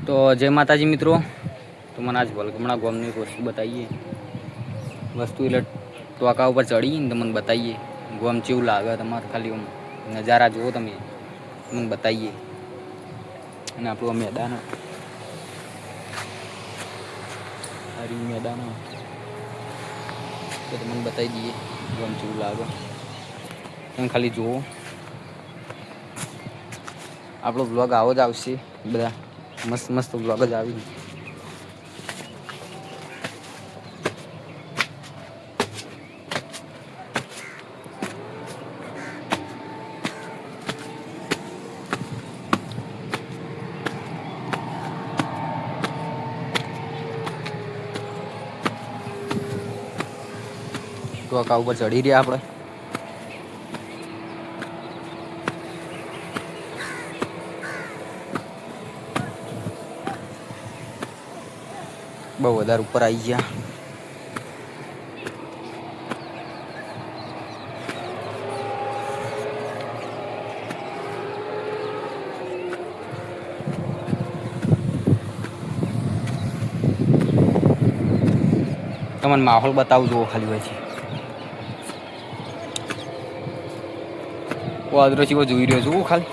તો જય માતાજી મિત્રો, તો મને આજ વલગમણા ગામની એક વસ્તુ બતાવીએ. વસ્તુ એટલે ટોકા ઉપર ચડીને મને બતાવીએ ગોમ ચેવું લાગે તમારે ખાલી નજારા જુઓ તમે મને બતાવીએ. અને આપણું આ મેદાન હરી મેદાન તો તમને બતાવી દઈએ ગમ ચેવું લાગે તમે ખાલી જુઓ. આપણો બ્લોગ આવો જ આવશે, બધા મસ્ત મસ્ત બ્લોગ જ આવી. ટોકા ઉપર ચડી રહ્યા આપણે. બહુ વધારે ઉપર આવી ગયા. તમને માહોલ બતાવજો ખાલી હોય છે. વાદરો ચેવો જોઈ રહ્યો છું ખાલી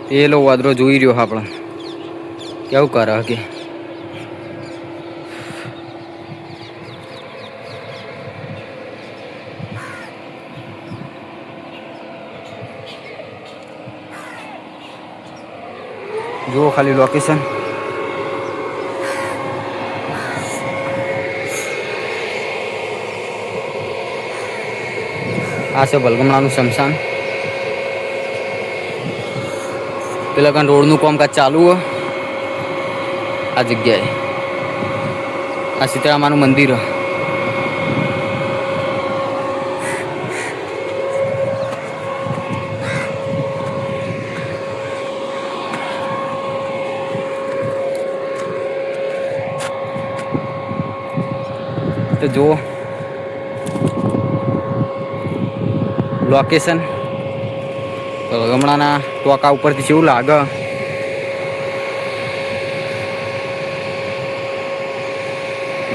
પેલો વાદરો જોઈ રહ્યો આપણે કેવું કરે કે જુઓ ખાલી લોકેશન. આ છે વલગમણાનું સ્મશાન. પેલા કાન રોડનું કામકાજ ચાલુ હોય આ જગ્યાએ. આ સીતળામાનું મંદિર તો જુઓ લોકેશન. વલગમણાના ટોકા ઉપરથી કેવું લાગે.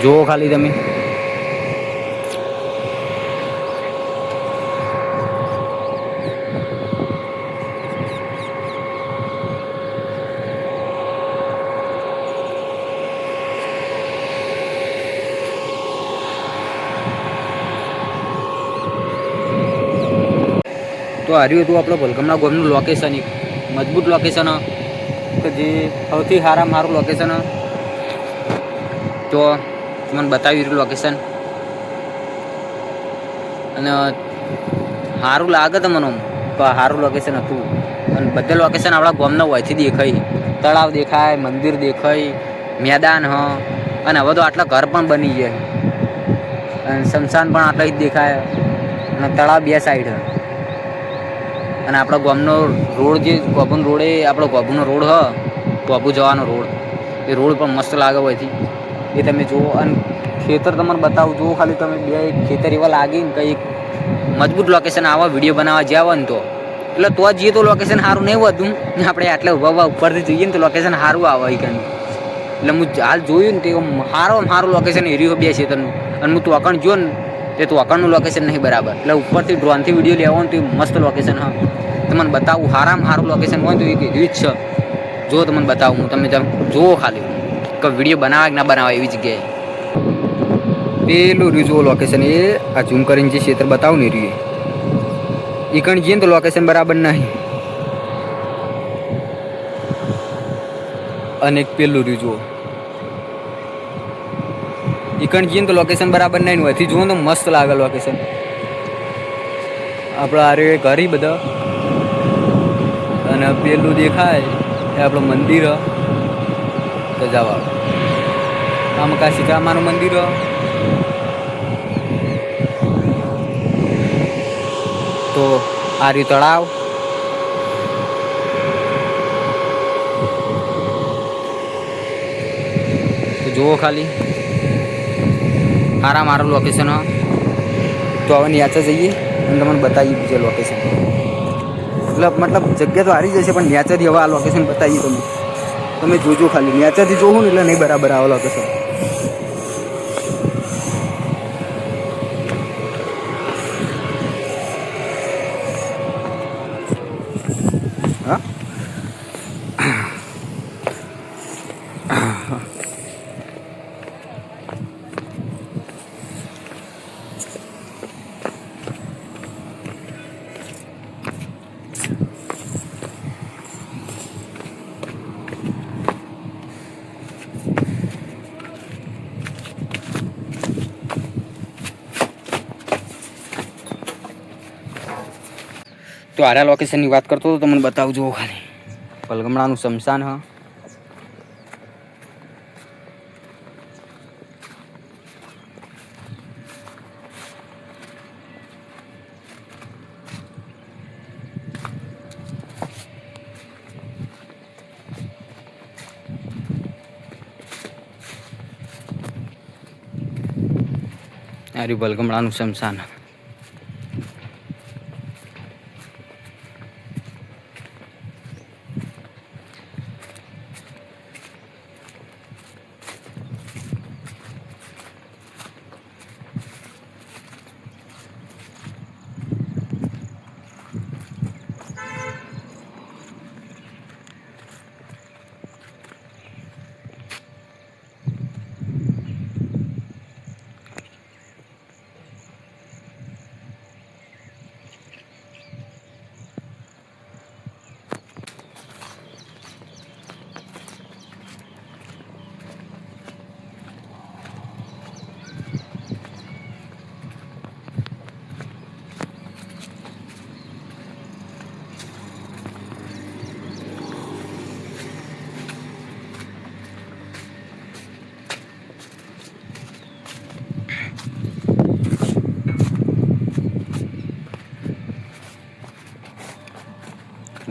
જુઓ ખાલી તમે. તો હાર્યું હતું આપણો વલગમણા ગામનું લોકેશન, એક મજબૂત લોકેશન કે જે સૌથી સારામાં સારું લોકેશન. તો મને બતાવી રહ્યું લોકેશન અને સારું લાગે તો મને તો સારું લોકેશન હતું. અને બધા લોકેશન આપણા ગામના હોયથી દેખાય. તળાવ દેખાય, મંદિર દેખાય, મેદાન અને હવે તો આટલા ઘર પણ બની જાય અને સ્મશાન પણ આટલા જ દેખાય અને તળાવ બે સાઈડ. અને આપણો ગામનો રોડ જે ગોબુનો રોડ એ આપણો ગોબુનો રોડ ગોબુ જવાનો રોડ એ રોડ પણ મસ્ત લાગે હોયથી એ તમે જુઓ. અને ખેતર તમને બતાવું જુઓ ખાલી તમે. બે ખેતર એવા લાગી ને કંઈક મજબૂત લોકેશન આવા વિડીયો બનાવવા જ્યાં હોય ને તો એટલે તો જઈએ તો લોકેશન સારું નહીં હોતું. આપણે આટલે ઉભા ઉપરથી જોઈએ ને તો લોકેશન સારું આવે કંઈ. એટલે હું હાલ જોયું ને તો સારું લોકેશન એરિયો બે છે તનું. અને હું તોકણ જો ને તે તોકણનું લોકેશન નહીં બરાબર. એટલે ઉપરથી ડ્રોનથી વિડીયો લેવો ને તો મસ્ત લોકેશન તમને બતાવું. સારામાં સારું લોકેશન હોય તો એક એવી જ છે. જો તમને બતાવું હું તમે જુઓ ખાલી કે વિડીયો બનાવે કે ના બનાવે એવી જગ્યાએ. પેલું રહ્યું જુઓ લોકેશન. એ આ ઝૂમ કરીને જે ક્ષેત્ર બતાવું ને રહ્યું એ કણ જઈએ ને તો લોકેશન બરાબર નહીં. અને એક પેલું રહ્યું જુઓ એ કણ જઈએ ને તો લોકેશન બરાબર નહીં હોયથી જુઓ તો મસ્ત લાગે લોકેશન. આપણા આરે ઘર બધા અને પેલું દેખાય એ આપણું મંદિર તો જવા આમ કા સીતારામાનું મંદિર. તો આ રહ્યું તળાવ. તો જુઓ ખાલી મારું લોકેશન. તો હવે યાચા જઈએ અને તમને બતાવીએ બીજે લોકેશન. મતલબ જગ્યા તો હારી જશે, પણ નેચરથી હવે આ લોકેશન બતાવીએ તમે જોજો ખાલી નેચરથી જોવું ને એટલે નહીં બરાબર આવે લોકેશન. હા તો આરા લોકેશનની વાત કરતો તો તમને બતાવજો ખાલી પલગમણાનું શમશાન હ. આર્યું બલગમણાનું શમશાન.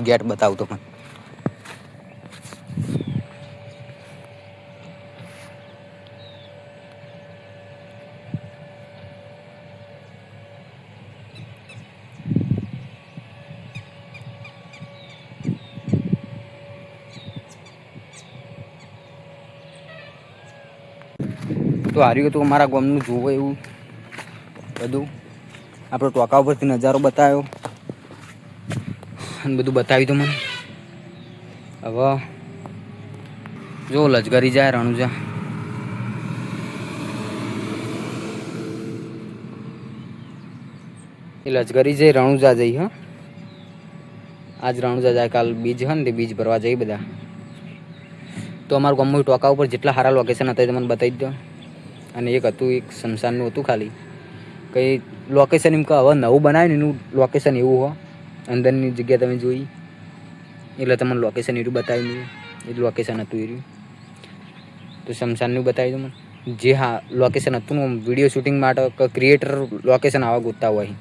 ગેટ બતાવતો પણ તો હાર્યું હતું અમારા ગામનું જોવો એવું બધું આપણો ટોકા ઉપરથી નજારો બતાવ્યો અને બધું બતાવ્યું તો મને. હવે જો લશ્કરી જાય રણુજા. એ લશ્કરી જઈ રણુજા જઈ. હા આજ રણુજા જાય, કાલ બીજ હે ને તે બીજ ભરવા જઈ બધા. તો અમારું ગામમાં ટોકા ઉપર જેટલા સારા લોકેશન હતા એ મને બતાવી દો. અને એક હતું એક શમશાનનું હતું ખાલી કંઈ લોકેશન એમ કે હવે નવું બનાવ્યું ને એનું લોકેશન એવું હોય અંદરની જગ્યા તમે જોઈ એટલે તમને લોકેશન એટલું બતાવી એ લોકેશન હતું એ રહ્યું. તો શમશાનનું બતાવી દો મને જે હા લોકેશન હતું ને વિડીયો શૂટિંગ માટે ક્રિએટર લોકેશન આવા ગોતતા હોય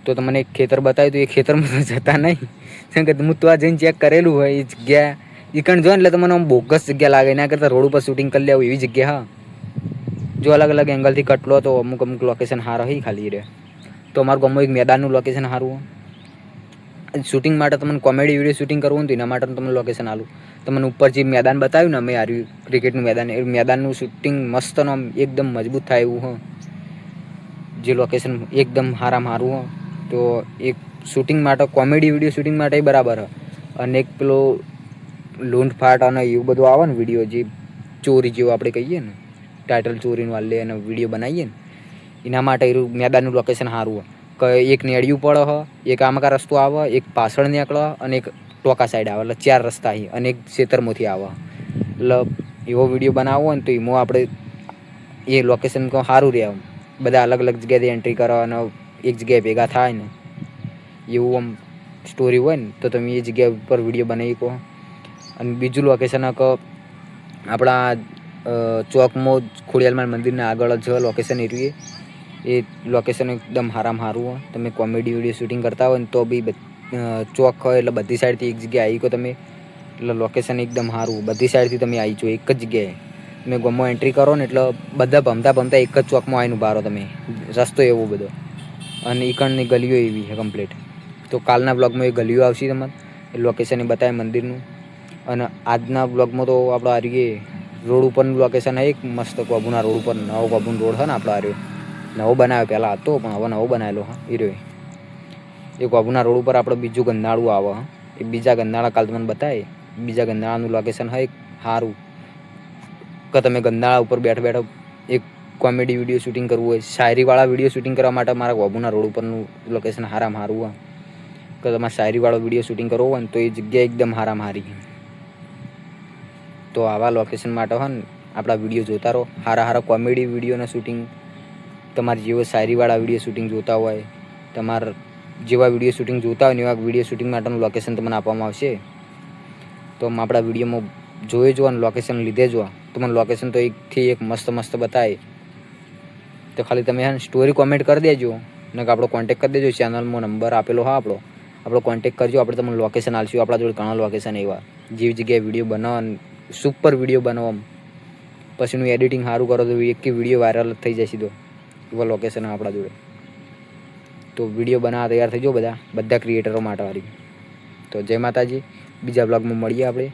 તો તમને એક ખેતર બતાવ્યું તો એ ખેતરમાં જતા નહીં. કેમ કે હું તો આ જઈને ચેક કરેલું હોય એ જગ્યા એ કણ જો ને એટલે તમને આમ બોગસ જગ્યા લાગે એના કરતાં રોડ ઉપર શૂટિંગ કરી લેવું એવી જગ્યા. હા જો અલગ અલગ એંગલથી કટલો તો અમુક અમુક લોકેશન સારા હોય ખાલી રહે. તો અમારું ગામમાં એક મેદાનનું લોકેશન સારું હોય શૂટિંગ માટે. તમને કોમેડી વિડીયો શૂટિંગ કરવું હતું એના માટે તમને લોકેશન આલું. તમને ઉપર જે મેદાન બતાવ્યું ને અમે હાર્યું ક્રિકેટનું મેદાન એ મેદાનનું શૂટિંગ મસ્તનો એકદમ મજબૂત થાય એવું હોય. જે લોકેશન એકદમ સારામાં સારું હોય તો એક શૂટિંગ માટે કોમેડી વિડીયો શૂટિંગ માટે બરાબર હોય. અને એક પેલો લૂંટફાટ અને એવું બધું આવે ને વિડીયો જે ચોરી જેવું આપણે કહીએ ને ટાઇટલ ચોરીનું વાલે અને વિડીયો બનાવીએ ને એના માટે એ મેદાનનું લોકેશન સારું હોય. કે એક નેડિયું પડે હ એક આમકા રસ્તો આવે એક પાછળ નીકળે અને એક ટોકા સાઈડ આવે એટલે 4 રસ્તા અહીં અને એક ખેતરમાંથી આવે. એટલે એવો વિડીયો બનાવવો હોય ને તો એમાં આપણે એ લોકેશન સારું રહે. બધા અલગ અલગ જગ્યાએથી એન્ટ્રી કરો અને એક જગ્યાએ ભેગા થાય ને એવું આમ સ્ટોરી હોય ને તો તમે એ જગ્યા ઉપર વિડીયો બનાવી કહો. અને બીજું લોકેશન આપણા ચોકમાં ખોડિયાલમાં મંદિરના આગળ જ લોકેશન એરિયે એ લોકેશન એકદમ સારામાં સારું હોય. તમે કોમેડી વિડીયો શૂટિંગ કરતા હોય ને તો બી ચોક હોય એટલે બધી સાઈડથી એક જગ્યાએ આવી કહો તમે એટલે લોકેશન એકદમ સારું બધી સાઈડથી તમે આવી જાઓ એક જ જગ્યાએ. તમે ગામમાં એન્ટ્રી કરો ને એટલે બધા ભમતા ભમતા એક જ ચોકમાં આવીને ઉભા રહો તમે. રસ્તો એવો બધો અને ઈકણની ગલીઓ એવી છે કમ્પ્લીટ તો કાલના બ્લોગમાં એ ગલીઓ આવશે તમને, એ લોકેશન એ બતાવે મંદિરનું. અને આજના બ્લોગમાં તો આપણે આ રહીએ રોડ ઉપરનું લોકેશન એક મસ્ત કોબુના રોડ ઉપર નવો કોબુનો રોડ છે ને આપણો આ રહ્યો નવો બનાવ્યો, પહેલાં હતો પણ હવે નવો બનાવેલો હા એ રહ્યો. એ કોબુના રોડ ઉપર આપણે બીજું ગંધાળું આવે, એ બીજા ગંધાળા કાલ તમને બતાવે. બીજા ગંધાળાનું લોકેશન હોય સારું કે તમે ગંધાળા ઉપર બેઠો બેઠો એક કોમેડી વિડીયો શૂટિંગ કરવું હોય, શાયરીવાળા વિડીયો શૂટિંગ કરવા માટે મારા કોબુના રોડ ઉપરનું લોકેશન સારામાં સારું હોય. કે તમારે શાયરીવાળો વિડીયો શૂટિંગ કરવો હોય ને તો એ જગ્યા એકદમ સારામાં સારી. તો આવા લોકેશન માટે હોય ને આપણા વિડીયો જોતા રહો. સારા સારા કોમેડી વિડીયોના શૂટિંગ, તમારે જેવો શાયરીવાળા વિડીયો શૂટિંગ જોતા હોય, તમારે જેવા વિડીયો શૂટિંગ જોતા હોય ને એવા વિડીયો શૂટિંગ માટેનું લોકેશન તમને આપવામાં આવશે. તો આપણા વિડીયોમાં જોઈ જો અને લોકેશન લીધે જો તો મને લોકેશન તો એકથી એક મસ્ત મસ્ત બતાવે. તો ખાલી તમે હે ને સ્ટોરી કોમેન્ટ કરી દેજો ને કે આપણો કોન્ટેક કરી દેજો. ચેનલમાં નંબર આપેલો હા આપણો કોન્ટેક કરજો. આપણે તમને લોકેશન આપશું. આપણા જોડે ઘણા લોકેશન એવા જેવી જગ્યાએ વિડીયો બનાવો, સુપર વિડીયો બનાવો, પછીનું એડિટિંગ સારું કરો તો એક વિડીયો વાયરલ થઈ જશે. તો એવા લોકેશન આપણા જોડે. તો વિડીયો બનાવવા તૈયાર થઈ જાઓ બધા ક્રિએટરો માટે વાળી. તો જય માતાજી, બીજા બ્લોગમાં મળીએ આપણે.